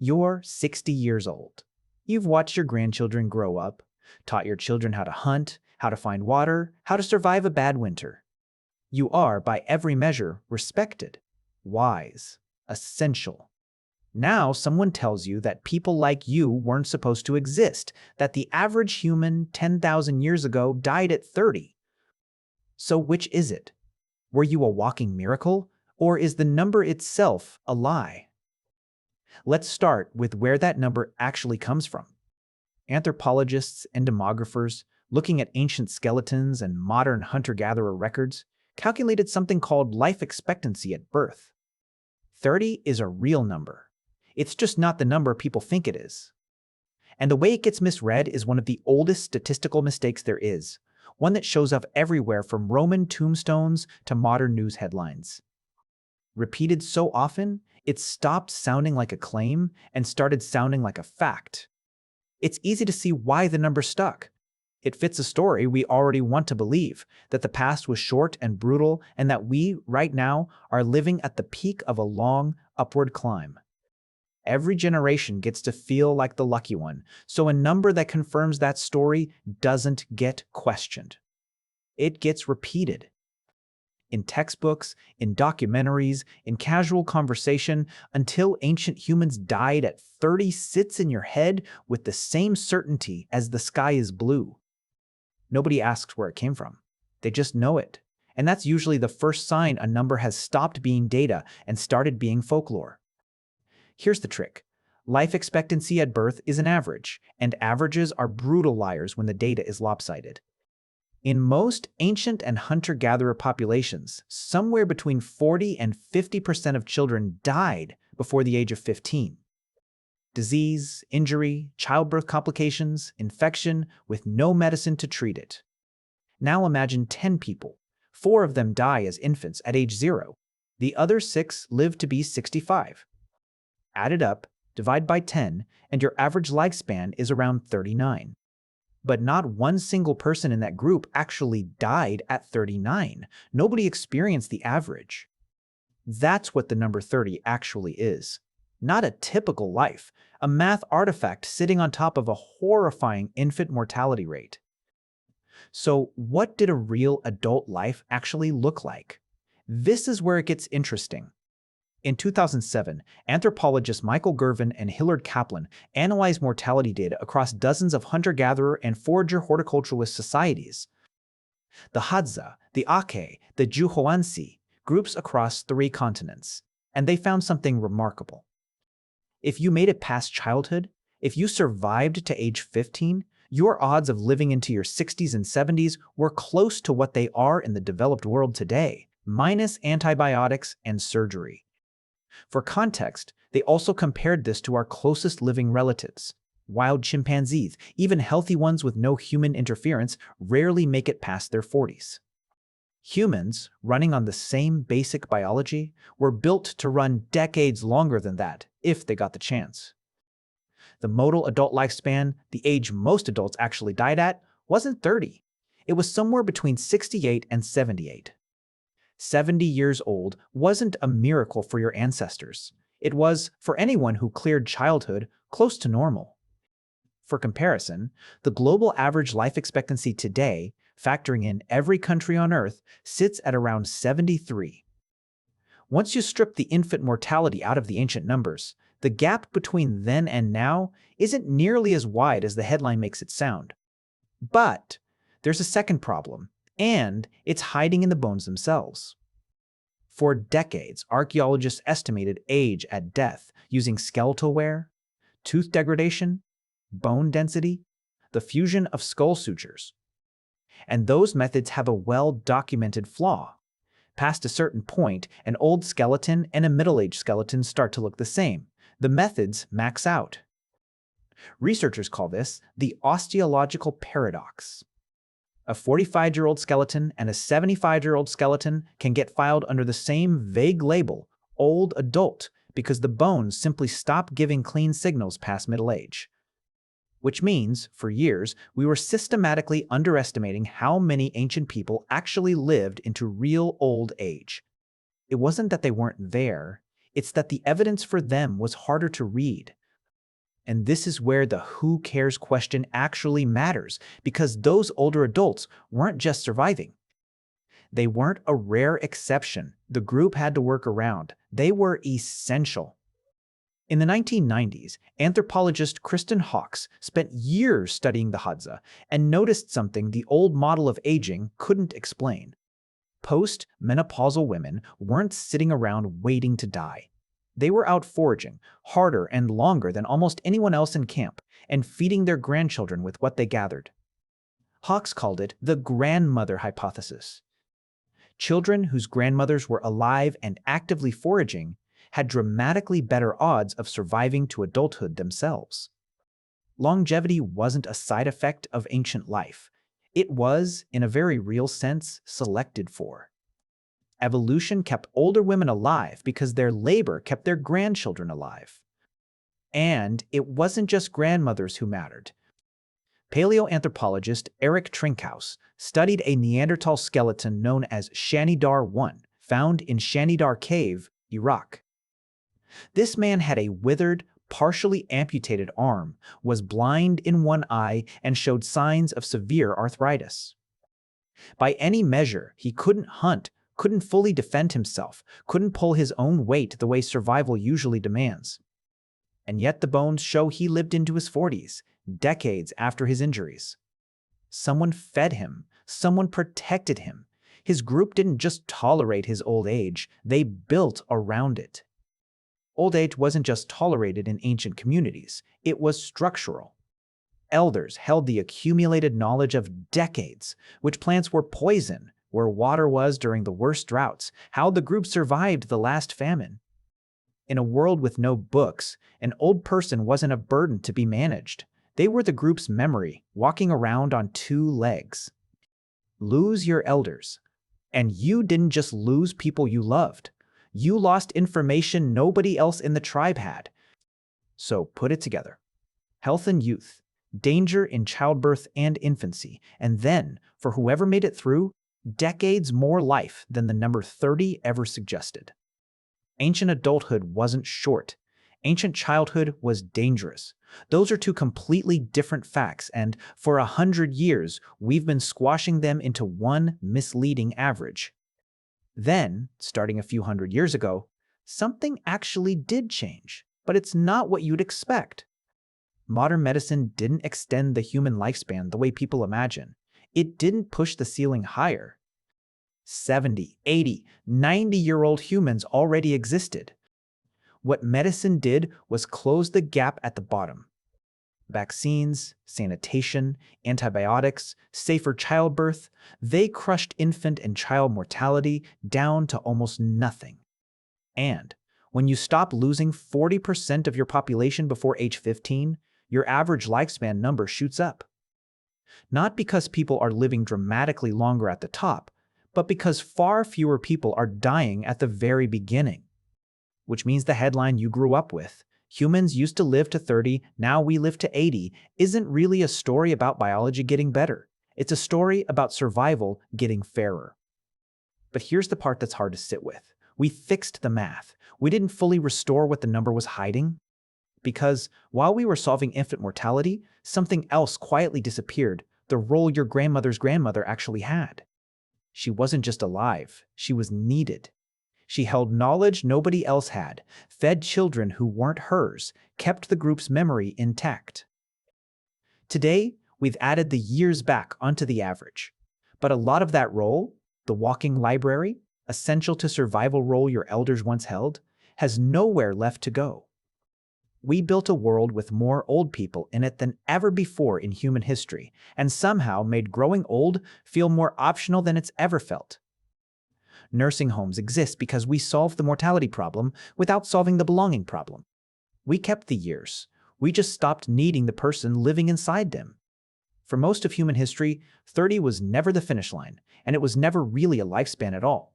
You're 60 years old. You've watched your grandchildren grow up, taught your children how to hunt, how to find water, how to survive a bad winter. You are, by every measure, respected, wise, essential. Now someone tells you that people like you weren't supposed to exist, that the average human 10,000 years ago died at 30. So which is it? Were you a walking miracle, or is the number itself a lie? Let's start with where that number actually comes from. Anthropologists and demographers, looking at ancient skeletons and modern hunter-gatherer records, calculated something called life expectancy at birth. 30 is a real number. It's just not the number people think it is. And the way it gets misread is one of the oldest statistical mistakes there is, one that shows up everywhere from Roman tombstones to modern news headlines. Repeated so often, it stopped sounding like a claim and started sounding like a fact. It's easy to see why the number stuck. It fits a story we already want to believe, that the past was short and brutal and that we, right now, are living at the peak of a long, upward climb. Every generation gets to feel like the lucky one, so a number that confirms that story doesn't get questioned. It gets repeated. In textbooks, in documentaries, in casual conversation, until ancient humans died at 30 sits in your head with the same certainty as the sky is blue. Nobody asks where it came from. They just know it. And that's usually the first sign a number has stopped being data and started being folklore. Here's the trick. Life expectancy at birth is an average, and averages are brutal liars when the data is lopsided. In most ancient and hunter-gatherer populations, somewhere between 40 and 50% of children died before the age of 15. Disease, injury, childbirth complications, infection, with no medicine to treat it. Now imagine 10 people. 4 of them die as infants at age 0. The other 6 live to be 65. Add it up, divide by 10, and your average lifespan is around 39. But not one single person in that group actually died at 39. Nobody experienced the average. That's what the number 30 actually is. Not a typical life, a math artifact sitting on top of a horrifying infant mortality rate. So what did a real adult life actually look like? This is where it gets interesting. In 2007, anthropologists Michael Gurven and Gurven Kaplan analyzed mortality data across dozens of hunter-gatherer and forager horticulturalist societies. The Hadza, the Ake, the Juhoansi, groups across 3 continents, and they found something remarkable. If you made it past childhood, if you survived to age 15, your odds of living into your 60s and 70s were close to what they are in the developed world today, minus antibiotics and surgery. For context, they also compared this to our closest living relatives. Wild chimpanzees, even healthy ones with no human interference, rarely make it past their 40s. Humans, running on the same basic biology, were built to run decades longer than that, if they got the chance. The modal adult lifespan, the age most adults actually died at, wasn't 30. It was somewhere between 68 and 78. 70 years old wasn't a miracle for your ancestors. It was, for anyone who cleared childhood, close to normal. For comparison, the global average life expectancy today, factoring in every country on Earth, sits at around 73. Once you strip the infant mortality out of the ancient numbers, the gap between then and now isn't nearly as wide as the headline makes it sound. But there's a second problem, and it's hiding in the bones themselves. For decades, archaeologists estimated age at death using skeletal wear, tooth degradation, bone density, the fusion of skull sutures. And those methods have a well-documented flaw. Past a certain point, an old skeleton and a middle-aged skeleton start to look the same. The methods max out. Researchers call this the osteological paradox. A 45-year-old skeleton and a 75-year-old skeleton can get filed under the same vague label, old adult, because the bones simply stop giving clean signals past middle age. Which means, for years, we were systematically underestimating how many ancient people actually lived into real old age. It wasn't that they weren't there, it's that the evidence for them was harder to read, And this is where the who cares question actually matters, because those older adults weren't just surviving. They weren't a rare exception the group had to work around. They were essential. In the 1990s, anthropologist Kristen Hawkes spent years studying the Hadza and noticed something the old model of aging couldn't explain. Post-menopausal women weren't sitting around waiting to die. They were out foraging, harder and longer than almost anyone else in camp, and feeding their grandchildren with what they gathered. Hawkes called it the grandmother hypothesis. Children whose grandmothers were alive and actively foraging had dramatically better odds of surviving to adulthood themselves. Longevity wasn't a side effect of ancient life. It was, in a very real sense, selected for. Evolution kept older women alive because their labor kept their grandchildren alive. And it wasn't just grandmothers who mattered. Paleoanthropologist Eric Trinkhaus studied a Neanderthal skeleton known as Shanidar I, found in Shanidar Cave, Iraq. This man had a withered, partially amputated arm, was blind in one eye, and showed signs of severe arthritis. By any measure, he couldn't hunt, couldn't fully defend himself, couldn't pull his own weight the way survival usually demands. And yet the bones show he lived into his 40s, decades after his injuries. Someone fed him, someone protected him. His group didn't just tolerate his old age, they built around it. Old age wasn't just tolerated in ancient communities, it was structural. Elders held the accumulated knowledge of decades, which plants were poison, where water was during the worst droughts, how the group survived the last famine. In a world with no books, an old person wasn't a burden to be managed. They were the group's memory, walking around on two legs. Lose your elders. And you didn't just lose people you loved. You lost information nobody else in the tribe had. So put it together. Health and youth, danger in childbirth and infancy, and then, for whoever made it through, decades more life than the number 30 ever suggested. Ancient adulthood wasn't short. Ancient childhood was dangerous. Those are two completely different facts, and for 100 years, we've been squashing them into one misleading average. Then, starting a few hundred years ago, something actually did change, but it's not what you'd expect. Modern medicine didn't extend the human lifespan the way people imagine. It didn't push the ceiling higher. 70, 80, 90-year-old humans already existed. What medicine did was close the gap at the bottom. Vaccines, sanitation, antibiotics, safer childbirth, they crushed infant and child mortality down to almost nothing. And when you stop losing 40% of your population before age 15, your average lifespan number shoots up. Not because people are living dramatically longer at the top, but because far fewer people are dying at the very beginning. Which means the headline you grew up with, "Humans used to live to 30, now we live to 80, isn't really a story about biology getting better. It's a story about survival getting fairer. But here's the part that's hard to sit with. We fixed the math. We didn't fully restore what the number was hiding. Because while we were solving infant mortality, something else quietly disappeared, the role your grandmother's grandmother actually had. She wasn't just alive, she was needed. She held knowledge nobody else had, fed children who weren't hers, kept the group's memory intact. Today, we've added the years back onto the average. But a lot of that role, the walking library, essential to survival role your elders once held, has nowhere left to go. We built a world with more old people in it than ever before in human history, and somehow made growing old feel more optional than it's ever felt. Nursing homes exist because we solved the mortality problem without solving the belonging problem. We kept the years. We just stopped needing the person living inside them. For most of human history, 30 was never the finish line, and it was never really a lifespan at all.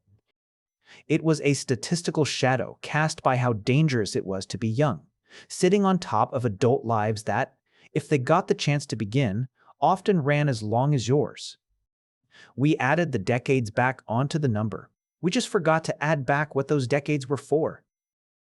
It was a statistical shadow cast by how dangerous it was to be young, sitting on top of adult lives that, if they got the chance to begin, often ran as long as yours. We added the decades back onto the number. We just forgot to add back what those decades were for.